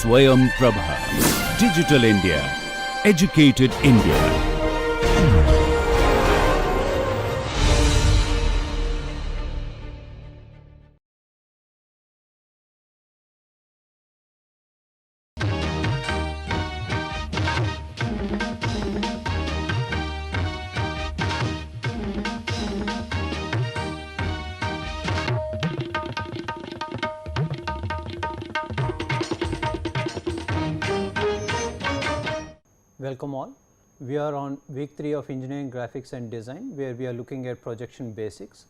Swayamprabha. Digital India. Educated India. Welcome all. We are on week 3 of engineering graphics and design, where we are looking at projection basics.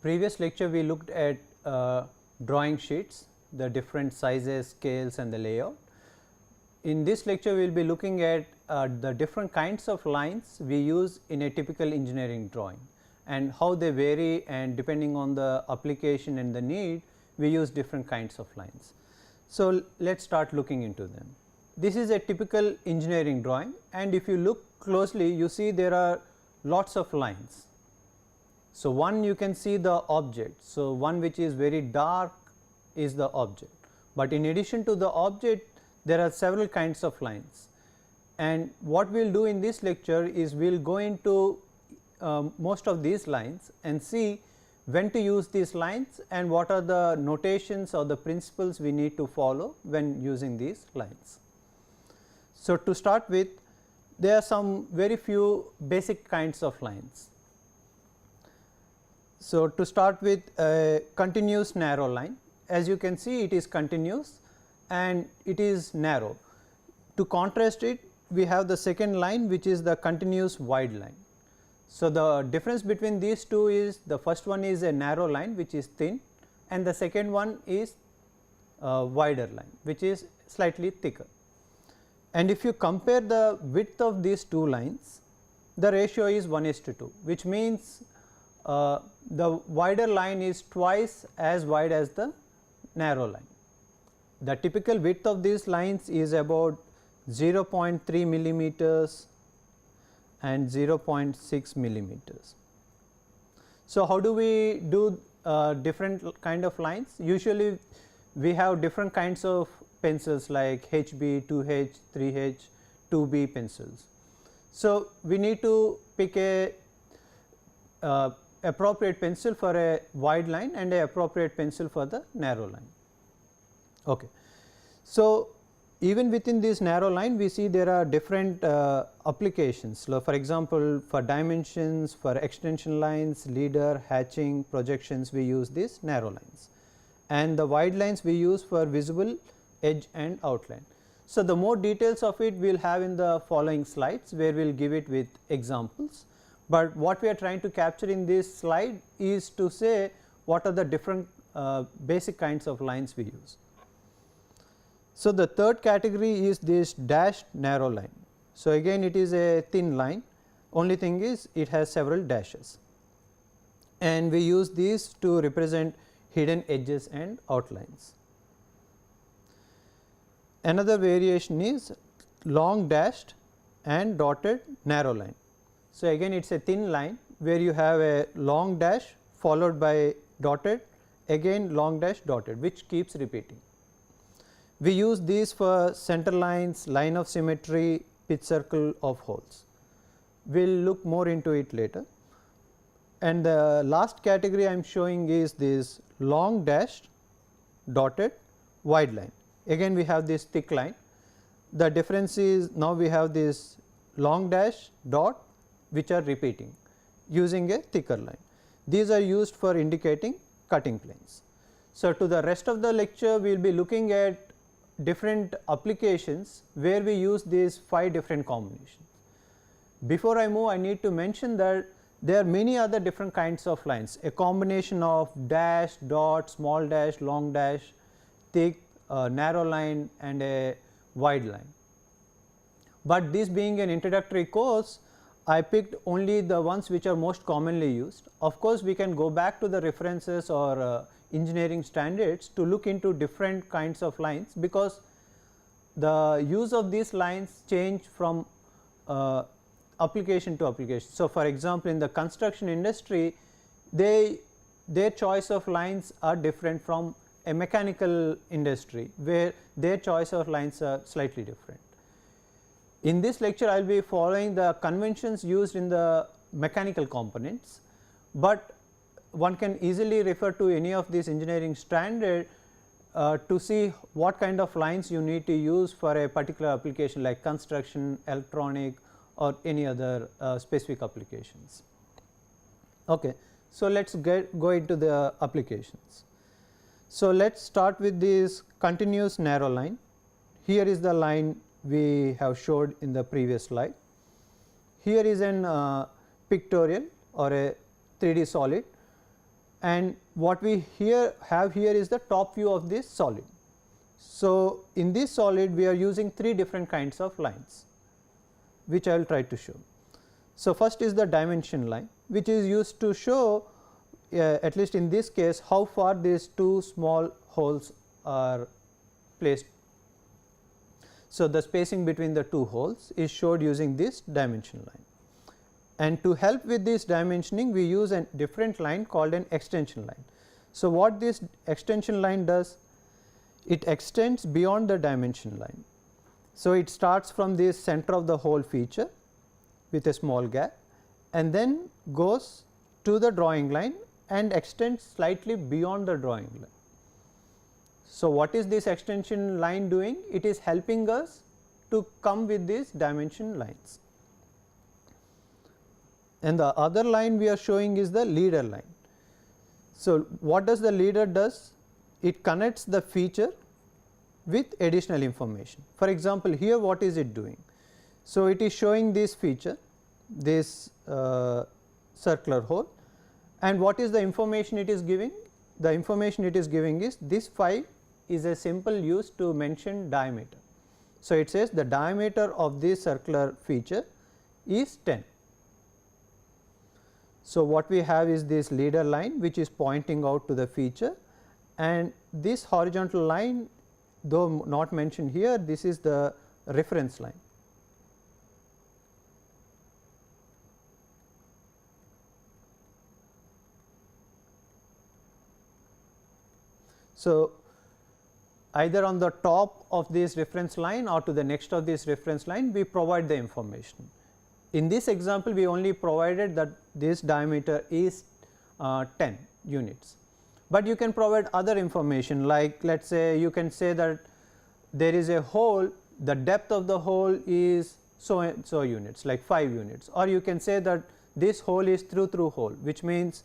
Previous lecture we looked at drawing sheets, the different sizes, scales and the layout. In this lecture we will be looking at the different kinds of lines we use in a typical engineering drawing and how they vary, and depending on the application and the need we use different kinds of lines. So, let us start looking into them. This is a typical engineering drawing, and if you look closely you see there are lots of lines. So, one you can see the object. So, one which is very dark is the object, but in addition to the object there are several kinds of lines, and what we will do in this lecture is we will go into most of these lines and see when to use these lines and what are the notations or the principles we need to follow when using these lines. So, to start with, there are some very few basic kinds of lines. So, to start with a continuous narrow line, as you can see it is continuous and it is narrow. To contrast it, we have the second line which is the continuous wide line. So, the difference between these two is the first one is a narrow line which is thin, and the second one is a wider line which is slightly thicker. And if you compare the width of these two lines, the ratio is 1:2, which means the wider line is twice as wide as the narrow line. The typical width of these lines is about 0.3 millimeters and 0.6 millimeters. So, how do we do different kind of lines? Usually we have different kinds of pencils like HB, 2H, 3H, 2B pencils. So, we need to pick a appropriate pencil for a wide line and a appropriate pencil for the narrow line. Okay. So, even within this narrow line we see there are different applications. So, for example, for dimensions, for extension lines, leader, hatching, projections, we use these narrow lines, and the wide lines we use for visible edge and outline. So, the more details of it we will have in the following slides, where we will give it with examples, but what we are trying to capture in this slide is to say what are the different basic kinds of lines we use. So, the third category is this dashed narrow line. So, again it is a thin line, only thing is it has several dashes, and we use these to represent hidden edges and outlines. Another variation is long dashed and dotted narrow line. So, again it is a thin line where you have a long dash followed by dotted, again long dash dotted, which keeps repeating. We use these for center lines, line of symmetry, pitch circle of holes. We will look more into it later. And the last category I am showing is this long dashed dotted wide line. Again we have this thick line. The difference is now we have this long dash dot which are repeating using a thicker line. These are used for indicating cutting planes. So, to the rest of the lecture we will be looking at different applications where we use these 5 different combinations. Before I move, I need to mention that there are many other different kinds of lines, a combination of dash, dot, small dash, long dash, thick, narrow line and a wide line. But this being an introductory course, I picked only the ones which are most commonly used. Of course, we can go back to the references or engineering standards to look into different kinds of lines, because the use of these lines change from application to application. So, for example, in the construction industry their choice of lines are different from a mechanical industry where their choice of lines are slightly different. In this lecture I will be following the conventions used in the mechanical components, but one can easily refer to any of these engineering standard to see what kind of lines you need to use for a particular application like construction, electronic or any other specific applications. Okay. So, let us go into the applications. So, let us start with this continuous narrow line. Here is the line we have showed in the previous slide. Here is an pictorial or a 3D solid, and what we have here is the top view of this solid. So, in this solid we are using 3 different kinds of lines, which I will try to show. So, first is the dimension line, which is used to show at least in this case how far these 2 small holes are placed. So, the spacing between the 2 holes is showed using this dimension line, and to help with this dimensioning we use a different line called an extension line. So, what this extension line does? It extends beyond the dimension line. So, it starts from this center of the hole feature with a small gap and then goes to the drawing line and extends slightly beyond the drawing line. So, what is this extension line doing? It is helping us to come with these dimension lines. And the other line we are showing is the leader line. So, what does the leader does? It connects the feature with additional information. For example, here what is it doing? So, it is showing this feature, this circular hole, and what is the information it is giving? The information it is giving is this phi is a simple use to mention diameter. So, it says the diameter of this circular feature is 10. So, what we have is this leader line which is pointing out to the feature, and this horizontal line, though not mentioned here, this is the reference line. So, either on the top of this reference line or to the next of this reference line we provide the information. In this example we only provided that this diameter is 10 units, but you can provide other information, like let us say you can say that there is a hole, the depth of the hole is so and so units, like 5 units, or you can say that this hole is through hole, which means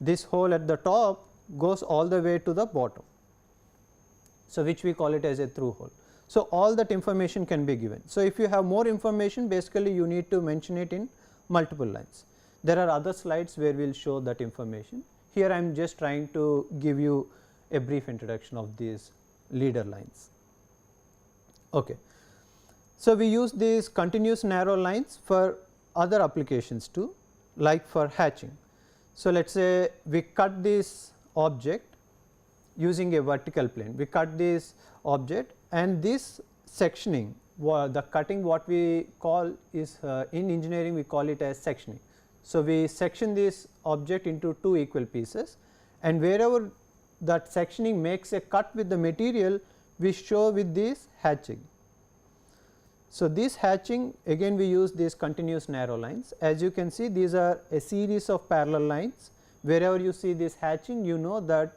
this hole at the top goes all the way to the bottom. So, which we call it as a through hole. So, all that information can be given. So, if you have more information, basically you need to mention it in multiple lines. There are other slides where we will show that information. Here I am just trying to give you a brief introduction of these leader lines. Okay. So, we use these continuous narrow lines for other applications too, like for hatching. So, let us say we cut this object using a vertical plane, we cut this object, and this sectioning, the cutting what we call is in engineering we call it as sectioning. So, we section this object into 2 equal pieces, and wherever that sectioning makes a cut with the material we show with this hatching. So, this hatching again we use these continuous narrow lines. As you can see, these are a series of parallel lines. Wherever you see this hatching, you know that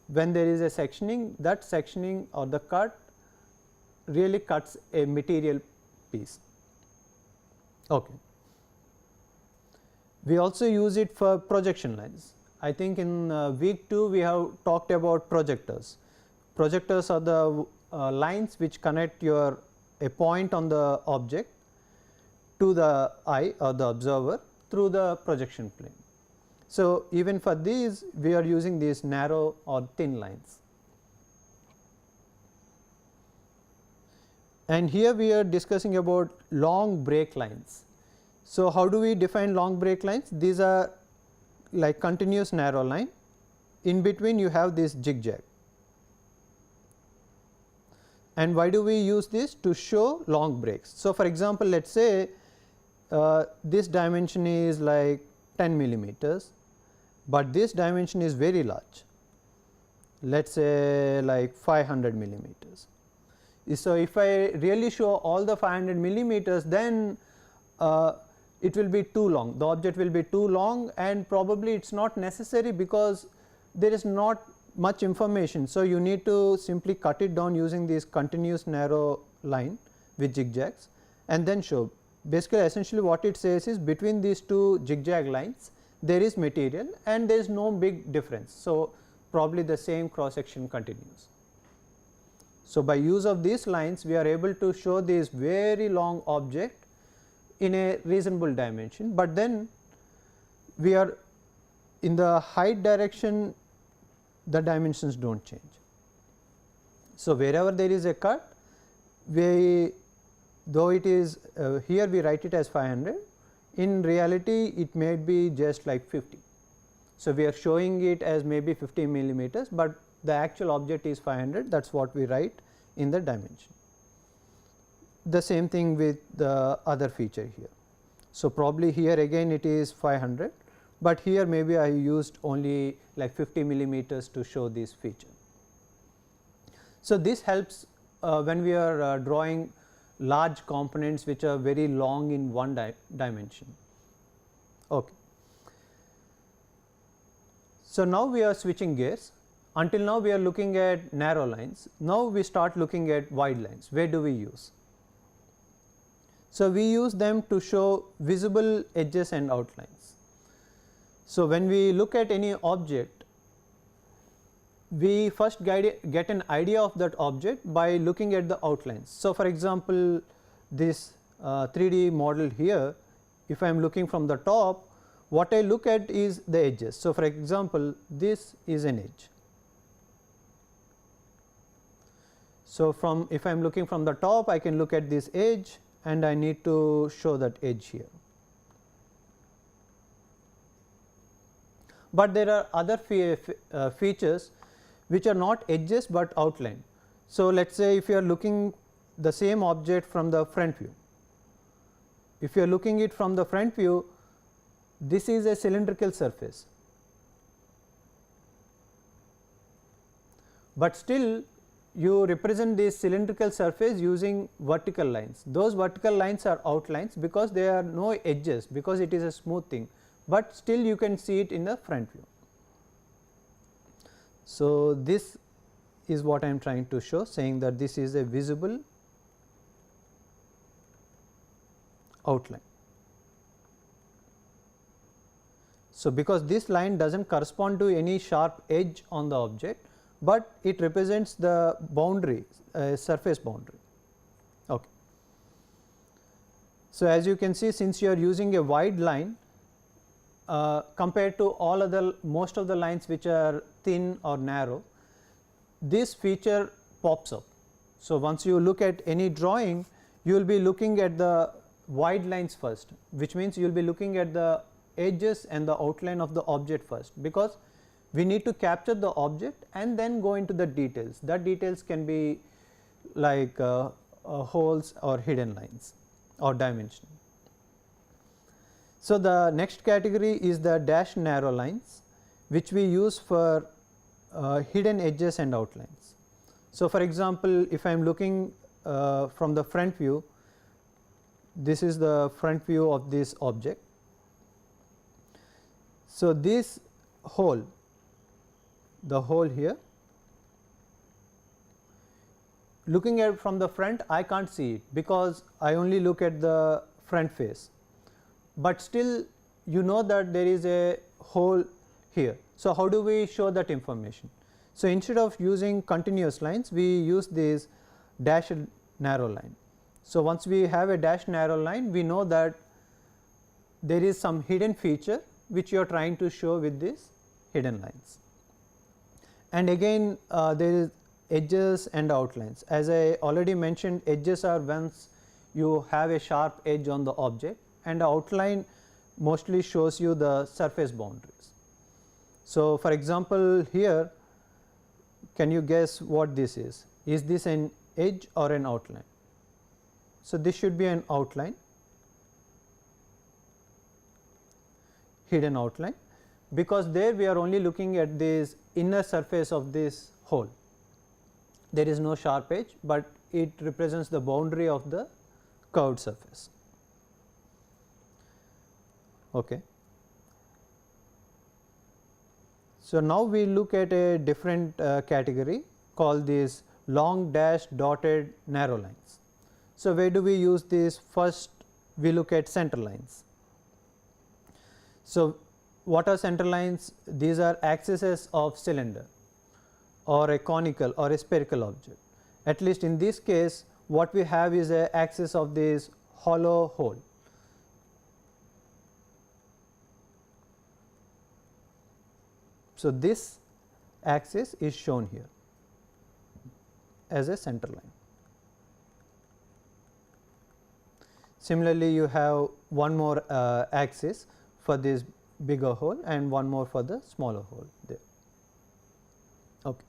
when there is a sectioning, that sectioning or the cut really cuts a material piece. Okay. We also use it for projection lines. I think in week 2 we have talked about projectors. Projectors are the lines which connect a point on the object to the eye or the observer through the projection plane. So, even for these we are using these narrow or thin lines. And here we are discussing about long break lines. So, how do we define long break lines? These are like continuous narrow line, in between you have this zigzag. And why do we use this? To show long breaks. So, for example, let us say this dimension is like 10 millimeters, but this dimension is very large. let us say like 500 millimeters. So, if I really show all the 500 millimeters, then it will be too long, the object will be too long, and probably it is not necessary because there is not much information. So, you need to simply cut it down using this continuous narrow line with zigzags and then show. Basically, essentially what it says is between these two zigzag lines there is material and there is no big difference. So, probably the same cross section continues. So, by use of these lines we are able to show this very long object in a reasonable dimension, but then we are in the height direction, the dimensions do not change. So, wherever there is a cut, we, though it is here we write it as 500, in reality it may be just like 50. So, we are showing it as maybe 50 millimeters, but the actual object is 500, that is what we write in the dimension. The same thing with the other feature here. So, probably here again it is 500, but here maybe I used only like 50 millimeters to show this feature. So, this helps when we are drawing large components which are very long in one dimension. Okay. So, now we are switching gears. Until now we are looking at narrow lines, now we start looking at wide lines. Where do we use? So, we use them to show visible edges and outlines. So, when we look at any object, we first get an idea of that object by looking at the outlines. So, for example, this 3D model here, if I am looking from the top, what I look at is the edges. So, for example, this is an edge. So, from if I am looking from the top, I can look at this edge and I need to show that edge here. But there are other features which are not edges, but outline. So, let us say if you are looking the same object from the front view, if you are looking it from the front view, this is a cylindrical surface, but still you represent this cylindrical surface using vertical lines. Those vertical lines are outlines because there are no edges, because it is a smooth thing, but still you can see it in the front view. So, this is what I am trying to show, saying that this is a visible outline. So, because this line does not correspond to any sharp edge on the object, but it represents the boundary, surface boundary. Okay. So, as you can see, since you are using a wide line compared to all other most of the lines which are thin or narrow, this feature pops up. So, once you look at any drawing, you will be looking at the wide lines first, which means you will be looking at the edges and the outline of the object first, because we need to capture the object and then go into the details. That details can be like holes or hidden lines or dimension. So, the next category is the dashed narrow lines, which we use for hidden edges and outlines. So, for example, if I am looking from the front view, this is the front view of this object. So, this hole, the hole here, looking at from the front I can't see it because I only look at the front face, but still you know that there is a hole here. So, how do we show that information? So, instead of using continuous lines, we use this dashed narrow line. So, once we have a dashed narrow line, we know that there is some hidden feature which you are trying to show with these hidden lines. And again there is edges and outlines. As I already mentioned, edges are once you have a sharp edge on the object, and the outline mostly shows you the surface boundaries. So, for example, here can you guess what this is? Is this an edge or an outline? So, this should be an outline, hidden outline, because there we are only looking at these inner surface of this hole. There is no sharp edge, but it represents the boundary of the curved surface. Okay. So, now we look at a different category called these long dashed dotted narrow lines. So, where do we use this? First we look at center lines. So, what are center lines? These are axes of cylinder or a conical or a spherical object. At least in this case, what we have is a axis of this hollow hole. So, this axis is shown here as a center line. Similarly, you have one more axis for this bigger hole and one more for the smaller hole there. Okay.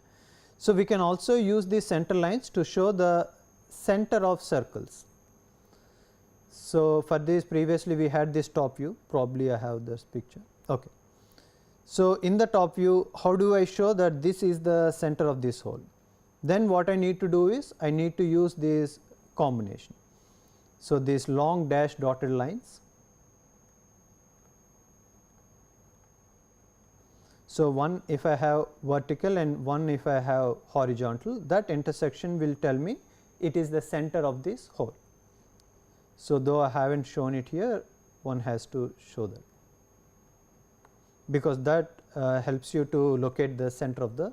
So, we can also use these center lines to show the center of circles. So, for this previously we had this top view, probably I have this picture. Okay. So, in the top view, how do I show that this is the center of this hole? Then what I need to do is I need to use this combination. So, these long dashed dotted lines. So, one if I have vertical and one if I have horizontal, that intersection will tell me it is the center of this hole. So, though I have not shown it here, one has to show that, because that helps you to locate the center of the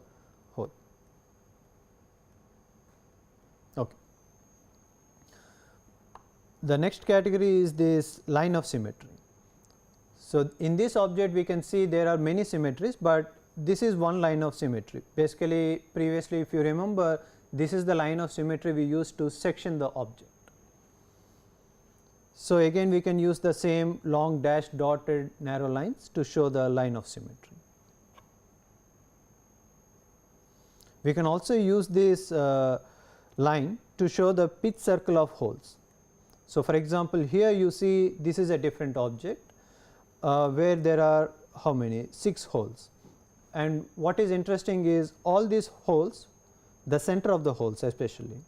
hole. Okay. The next category is this line of symmetry. So, in this object we can see there are many symmetries, but this is one line of symmetry. Basically, previously if you remember, this is the line of symmetry we used to section the object. So, again we can use the same long dashed dotted narrow lines to show the line of symmetry. We can also use this line to show the pitch circle of holes. So, for example, here you see this is a different object where there are how many? 6 holes, and what is interesting is all these holes, the center of the holes especially,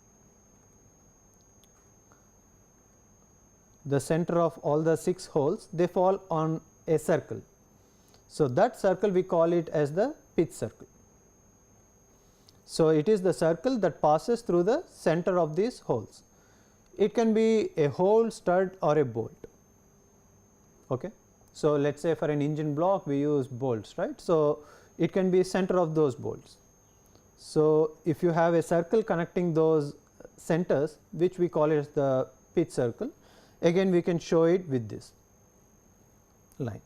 the center of all the 6 holes, they fall on a circle. So, that circle we call it as the pitch circle. So, it is the circle that passes through the center of these holes. It can be a hole, stud or a bolt. Okay. So, let us say for an engine block we use bolts, right. So, it can be center of those bolts. So, if you have a circle connecting those centers, which we call it as the pitch circle, again we can show it with this line.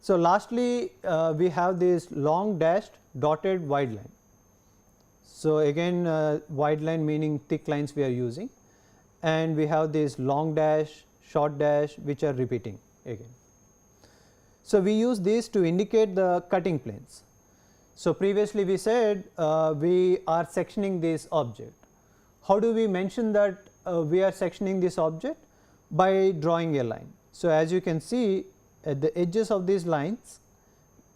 So, lastly we have this long dashed dotted wide line. So, again wide line meaning thick lines we are using, and we have this long dash, short dash which are repeating again. So, we use these to indicate the cutting planes. So, previously we said we are sectioning this object. How do we mention that we are sectioning this object? By drawing a line. So, as you can see at the edges of these lines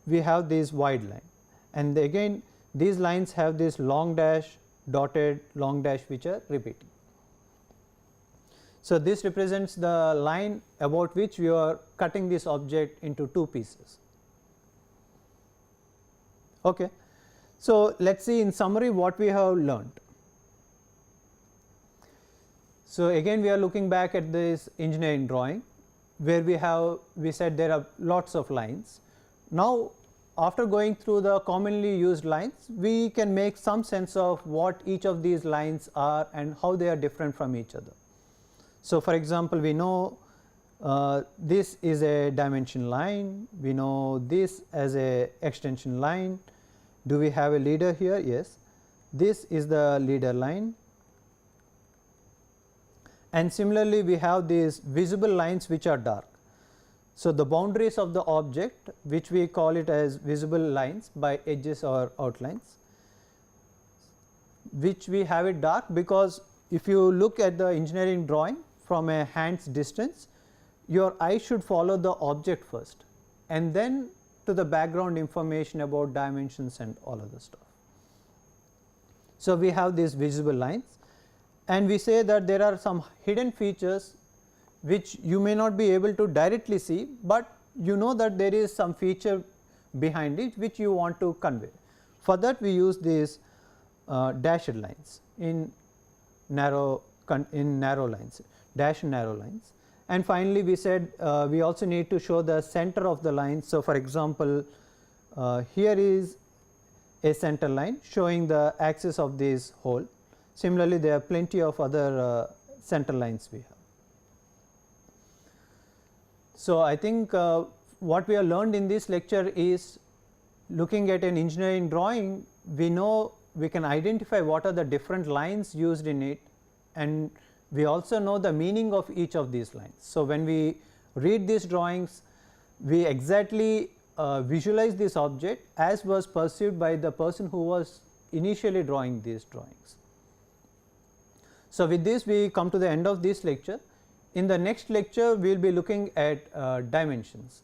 we have this wide line, and again these lines have this long dash, dotted, long dash which are repeating. So, this represents the line about which we are cutting this object into 2 pieces. Okay. So, let us see in summary what we have learned. So, again we are looking back at this engineering drawing where we said there are lots of lines. Now, after going through the commonly used lines, we can make some sense of what each of these lines are and how they are different from each other. So, for example, we know this is a dimension line, we know this as a extension line. Do we have a leader here? Yes, this is the leader line, and similarly we have these visible lines which are dark. So, the boundaries of the object, which we call it as visible lines by edges or outlines, which we have it dark because if you look at the engineering drawing from a hand's distance, your eye should follow the object first and then to the background information about dimensions and all other stuff. So, we have these visible lines, and we say that there are some hidden features which you may not be able to directly see, but you know that there is some feature behind it which you want to convey. For that we use these dashed lines in narrow lines, dashed narrow lines. And finally, we said we also need to show the center of the line. So, for example, here is a center line showing the axis of this hole. Similarly, there are plenty of other center lines we have. So, I think what we have learned in this lecture is, looking at an engineering drawing, we know we can identify what are the different lines used in it, and we also know the meaning of each of these lines. So, when we read these drawings, we exactly visualize this object as was perceived by the person who was initially drawing these drawings. So, with this we come to the end of this lecture. In the next lecture, we will be looking at dimensions.